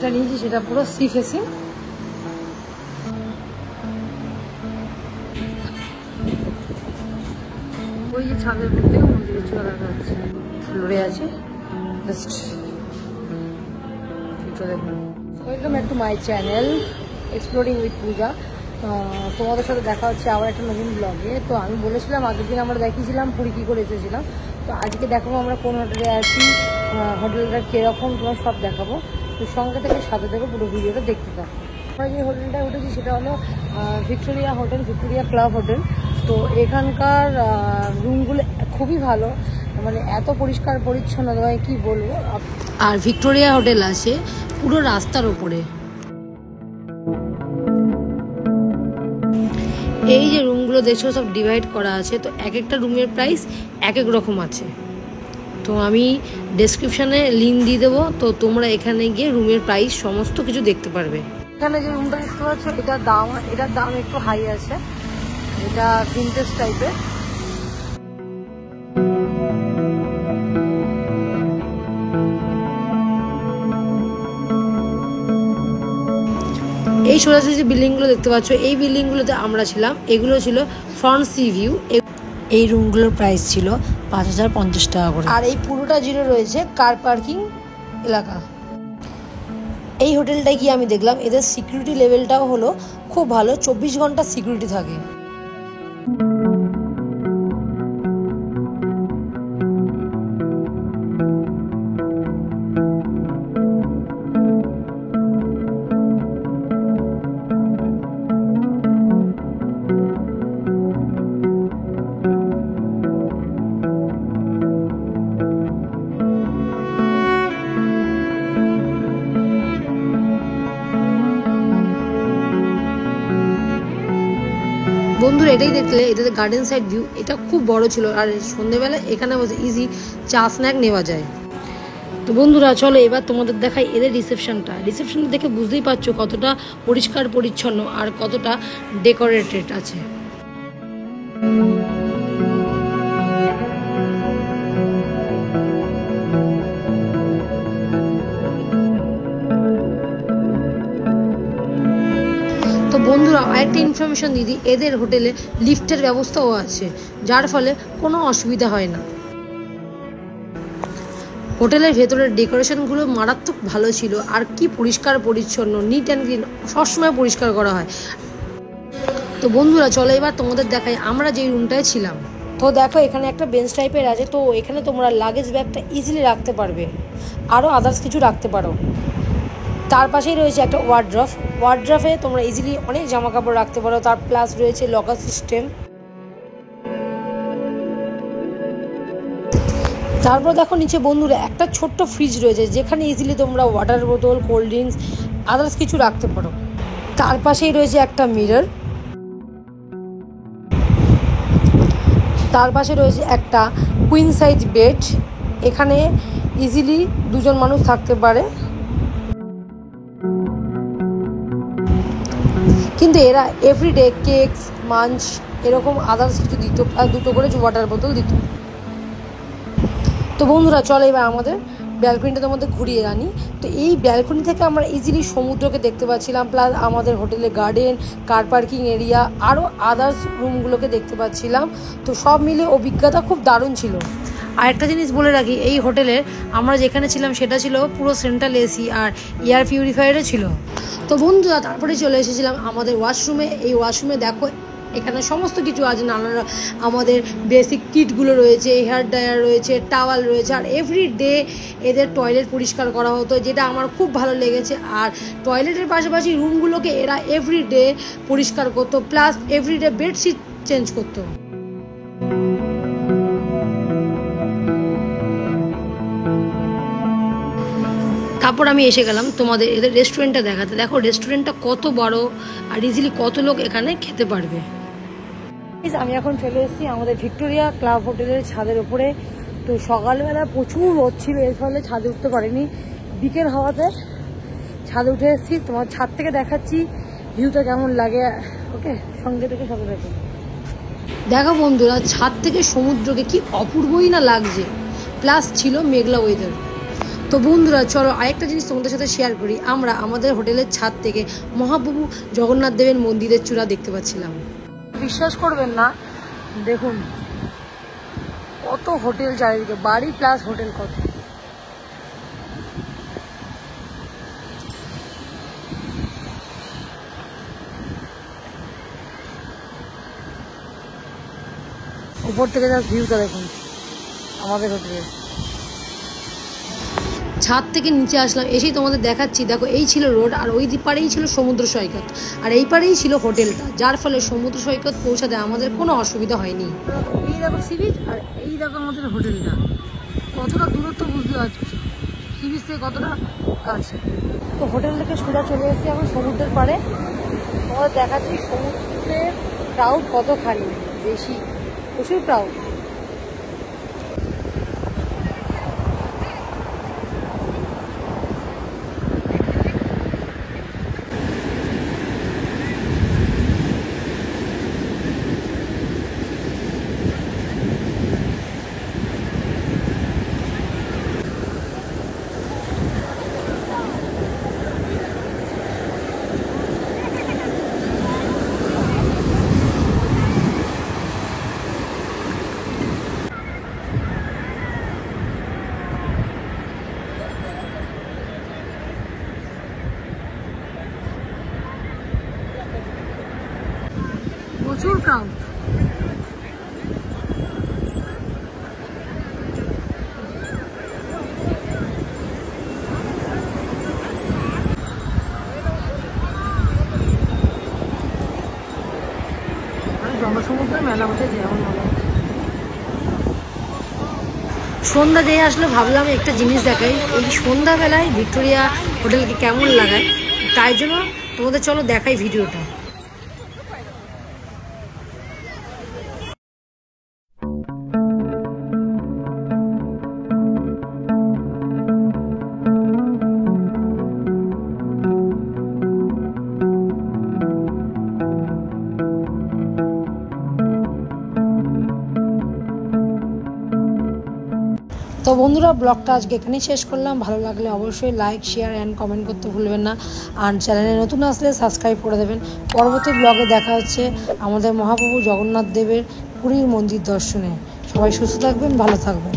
যেটা নিয়েছি সেটা পুরো সি ফেসিং। ওই যে ছাদের উপর থেকে মন্দিরের চূড়া দেখা যাচ্ছে, ফ্লোরে আছে জাস্ট দেখুন। Welcome back to my channel exploring with Puja. তোমাদের সাথে দেখা হচ্ছে আবার একটা নতুন ব্লগে। তো আমি বলেছিলাম আগের দিন আমরা দেখিয়েছিলাম পুরী কী করে এসেছিলাম, তো আজকে দেখাবো আমরা কোন হোটেলে আছি, হোটেলটা কীরকম, তোমার সব দেখাবো। তো সঙ্গে থেকে সাথে থেকে পুরো ভিডিওটা দেখতে পাবো। আমরা যে হোটেলটায় উঠেছি সেটা হলো Victoria hotel, Victoria club hotel. তো এখানকার রুমগুলো খুবই ভালো, মানে এত পরিষ্কার পরিচ্ছন্ন তোমায় কী বলবো। আর ভিক্টোরিয়া হোটেল আছে পুরো রাস্তার ওপরে। এই যে রুমগুলো দেখছো সব ডিভাইড করা আছে, তো এক একটা রুমের প্রাইস এক এক রকম আছে। তো আমি ডেসক্রিপশানে লিঙ্ক দিয়ে দেবো, তো তোমরা এখানে গিয়ে রুমের প্রাইস সমস্ত কিছু দেখতে পারবে। এখানে যে রুমটা দেখতে পাচ্ছ এটার দাম একটু হাই আছে, এটা ভিন্টেজ টাইপের। এই সোজাসুজি যে বিল্ডিংগুলো দেখতে পাচ্ছ, এই বিল্ডিংগুলোতে আমরা ছিলাম। এগুলো ছিল ফ্রন্ট সি ভিউ। এই রুমগুলোর প্রাইস ছিল 5050 টাকা করে। আর এই পুরোটা জুড়ে রয়েছে কার পার্কিং এলাকা। এই হোটেলটায় গিয়ে আমি দেখলাম এদের সিকিউরিটি লেভেলটাও হলো খুব ভালো, 24 ঘন্টা সিকিউরিটি থাকে। বন্ধুরা এটাই দেখলে, এদের গার্ডেন সাইড ভিউ, এটা খুব বড় ছিল। আর সন্ধ্যেবেলা এখানে বসে ইজি চা স্ন্যাক নেওয়া যায়। তো বন্ধুরা চলো এবার তোমাদের দেখাই এদের রিসেপশনটা দেখে বুঝতেই পারছো কতটা পরিষ্কার পরিচ্ছন্ন আর কতটা ডেকোরেটেড আছে। তো বন্ধুরা আরেকটা ইনফরমেশন দিদি, এদের হোটেলে লিফটের ব্যবস্থাও আছে, যার ফলে কোনো অসুবিধা হয় না। হোটেলের ভেতরের ডেকোরেশনগুলো মারাত্মক ভালো ছিল, আর কি পরিষ্কার পরিচ্ছন্ন, নিট অ্যান্ড ক্লিন, সবসময় পরিষ্কার করা হয়। তো বন্ধুরা চলো এবার তোমাদের দেখাই আমরা যেই রুমটায় ছিলাম। তো দেখো এখানে একটা বেঞ্চ টাইপের আছে, তো এখানে তোমরা লাগেজ ব্যাগটা ইজিলি রাখতে পারবে, আরও আদার্স কিছু রাখতে পারো। তার পাশেই রয়েছে একটা ওয়ার্ড্রফে তোমরা ইজিলি অনেক জামা কাপড় রাখতে পারো। তার প্লাস রয়েছে লকার সিস্টেম। তারপর দেখো নিচে বন্ধুরা একটা ছোট্ট ফ্রিজ রয়েছে, যেখানে ইজিলি তোমরা ওয়াটার বোতল, কোল্ড ড্রিঙ্কস, আদার্স কিছু রাখতে পারো। তার পাশেই রয়েছে একটা মিরর। তার পাশে রয়েছে একটা কুইন সাইজ বেড, এখানে ইজিলি দুজন মানুষ থাকতে পারে। কিন্তু এরা এভরিডে কেকস, মাঞ্চ এরকম আদার্স কিছু দিত, আর দুটো করে ওয়াটার বোতল দিত। তো বন্ধুরা চলো এবার আমাদের ব্যালকনিটা তোমাদের ঘুরিয়ে আনি। তো এই ব্যালকনি থেকে আমরা ইজিলি সমুদ্রকে দেখতে পাচ্ছিলাম, প্লাস আমাদের হোটেলের গার্ডেন, কার পার্কিং এরিয়া, আরও আদার্স রুমগুলোকে দেখতে পাচ্ছিলাম। তো সব মিলে অভিজ্ঞতা খুব দারুণ ছিল। আরেকটা জিনিস বলে রাখি, এই হোটেলে আমরা যেখানে ছিলাম সেটা ছিল পুরো সেন্ট্রাল এসি আর এয়ার পিউরিফায়ারও ছিল। তো বন্ধুরা তারপরে চলে এসেছিলাম আমাদের ওয়াশরুমে। এই ওয়াশরুমে দেখো এখানে সমস্ত কিছু আছে, নানা আমাদের বেসিক কিটগুলো রয়েছে, হেয়ার ড্রায়ার রয়েছে, টাওয়াল রয়েছে। আর এভরিডে এদের টয়লেট পরিষ্কার করা হতো, যেটা আমার খুব ভালো লেগেছে। আর টয়লেটের পাশাপাশি রুমগুলোকে এরা এভরিডে পরিষ্কার করতো, প্লাস এভরিডে বেডশিট চেঞ্জ করতো। তারপর আমি এসে গেলাম তোমাদের এদের রেস্টুরেন্টটা দেখাতে। দেখো রেস্টুরেন্টটা কত বড়, আর ইজিলি কত লোক এখানে খেতে পারবে। আমি এখন চলে এসেছি আমাদের ভিক্টোরিয়া ক্লাব হোটেলের ছাদের উপরে। তো সকালবেলা প্রচুর রোদ ছিল, এর ফলে ছাদে উঠতে পারিনি। বিকেল হওয়াতে ছাদে উঠে এসেছি, তোমার ছাদ থেকে দেখাচ্ছি ভিউটা কেমন লাগে। ওকে, সঙ্গে থেকে সাথে থাকে। দেখো বন্ধুরা ছাদ থেকে সমুদ্রকে কি অপূর্বই না লাগছে, প্লাস ছিল মেঘলা ওয়েদার। তো বন্ধুরা চলো আরেকটা জিনিস তোমাদের সাথে শেয়ার করি। আমরা আমাদের হোটেলের ছাদ থেকে মহাপ্রভু জগন্নাথ দেবের মন্দিরের চূড়া দেখতে পাচ্ছিলাম। বিশ্বাস করবেন না, দেখুন কত হোটেল চারিদিকে, বাড়ি প্লাস হোটেল কত। উপর থেকে যা ভিউটা দেখুন আমাদের হোটেলের। ছাদ থেকে নিচে আসলাম, এসেই তোমাদের দেখাচ্ছি। দেখো এই ছিল রোড, আর ওই পাড়েই ছিল সমুদ্র সৈকত, আর এই পাড়েই ছিল হোটেলটা, যার ফলে সমুদ্র সৈকত পৌঁছাতে আমাদের কোনো অসুবিধা হয়নি। এই দেখো সি বিচ, আর এই দেখো আমাদের হোটেলটা। কতটা দূরত্ব বুঝতে পারছো, সি বিচ থেকে কতটা কাছে। তো হোটেল থেকে সোজা চলে এসেছি এখন সমুদ্রের পাড়ে। তোমাদের দেখাচ্ছি সমুদ্রের ক্রাউড কতখানি বেশি, প্রচুর ক্রাউড। প্রচুর ক্রাউড। জনসমুদ্রে মেলা বসে যেমন মনে হচ্ছে। সন্ধ্যা দিয়ে আসলে ভাবলাম একটা জিনিস দেখাই, এই সন্ধ্যাবেলায় ভিক্টোরিয়া হোটেলকে কেমন লাগায়, তাই জন্য তোমাদের চলো দেখাই ভিডিওটা। তো বন্ধুরা ব্লগটা আজকে এখানেই শেষ করলাম। ভালো লাগলে অবশ্যই লাইক, শেয়ার অ্যান্ড কমেন্ট করতে ভুলবেন না। আর চ্যানেলে নতুন আসলে সাবস্ক্রাইব করে দেবেন। পরবর্তী ব্লগে দেখা হচ্ছে আমাদের মহাপ্রভু জগন্নাথ দেবের পুরীর মন্দির দর্শনে। সবাই সুস্থ থাকবেন, ভালো থাকবেন।